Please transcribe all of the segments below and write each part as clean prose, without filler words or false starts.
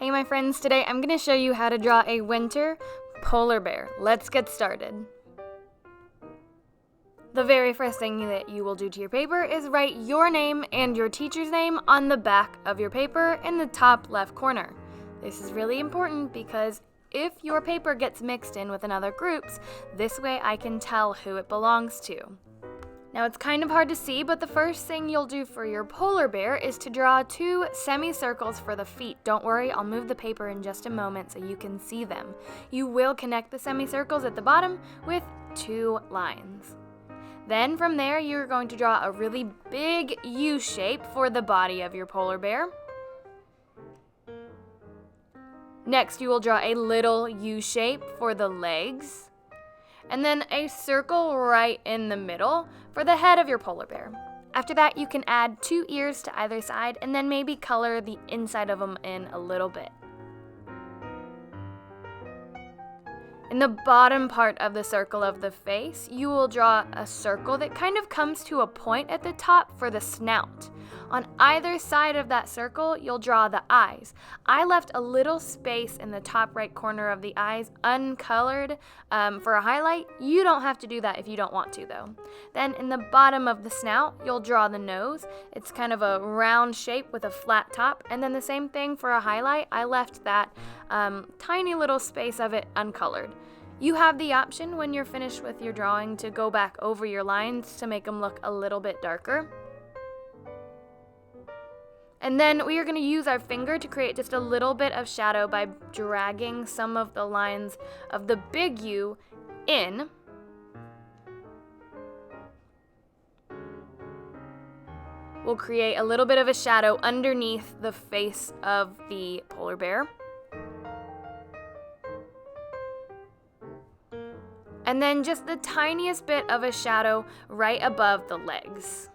Hey my friends, today I'm going to show you how to draw a winter polar bear. Let's get started. The very first thing that you will do to your paper is write your name and your teacher's name on the back of your paper in the top left corner. This is really important because if your paper gets mixed in with another group's, this way I can tell who it belongs to. Now it's kind of hard to see, but the first thing you'll do for your polar bear is to draw 2 semicircles for the feet. Don't worry, I'll move the paper in just a moment so you can see them. You will connect the semicircles at the bottom with 2 lines. Then from there, you're going to draw a really big U shape for the body of your polar bear. Next, you will draw a little U shape for the legs. And then a circle right in the middle for the head of your polar bear. After that, you can add 2 ears to either side and then maybe color the inside of them in a little bit. In the bottom part of the circle of the face, you will draw a circle that kind of comes to a point at the top for the snout. On either side of that circle, you'll draw the eyes. I left a little space in the top right corner of the eyes uncolored for a highlight. You don't have to do that if you don't want to though. Then in the bottom of the snout, you'll draw the nose. It's kind of a round shape with a flat top. And then the same thing for a highlight. I left that tiny little space of it uncolored. You have the option when you're finished with your drawing to go back over your lines to make them look a little bit darker. And then we are going to use our finger to create just a little bit of shadow by dragging some of the lines of the big U in. We'll create a little bit of a shadow underneath the face of the polar bear. And then just the tiniest bit of a shadow right above the legs.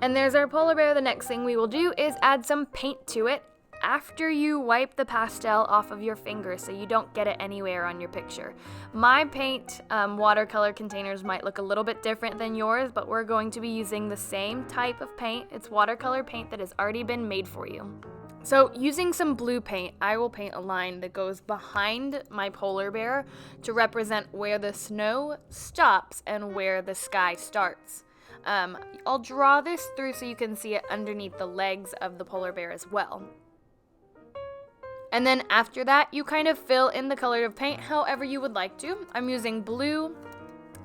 And there's our polar bear. The next thing we will do is add some paint to it after you wipe the pastel off of your finger so you don't get it anywhere on your picture. My paint watercolor containers might look a little bit different than yours, but we're going to be using the same type of paint. It's watercolor paint that has already been made for you. So using some blue paint, I will paint a line that goes behind my polar bear to represent where the snow stops and where the sky starts. I'll draw this through so you can see it underneath the legs of the polar bear as well. And then after that, you kind of fill in the color of paint however you would like to. I'm using blue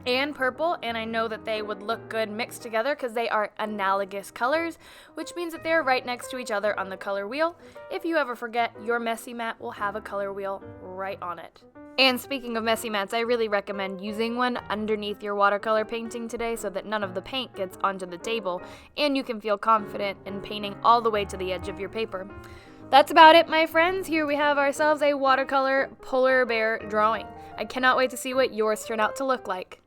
and purple, and I know that they would look good mixed together because they are analogous colors, which means that they're right next to each other on the color wheel. If you ever forget, your messy mat will have a color wheel right on it. And speaking of messy mats, I really recommend using one underneath your watercolor painting today so that none of the paint gets onto the table and you can feel confident in painting all the way to the edge of your paper. That's about it, my friends. Here we have ourselves a watercolor polar bear drawing. I cannot wait to see what yours turn out to look like.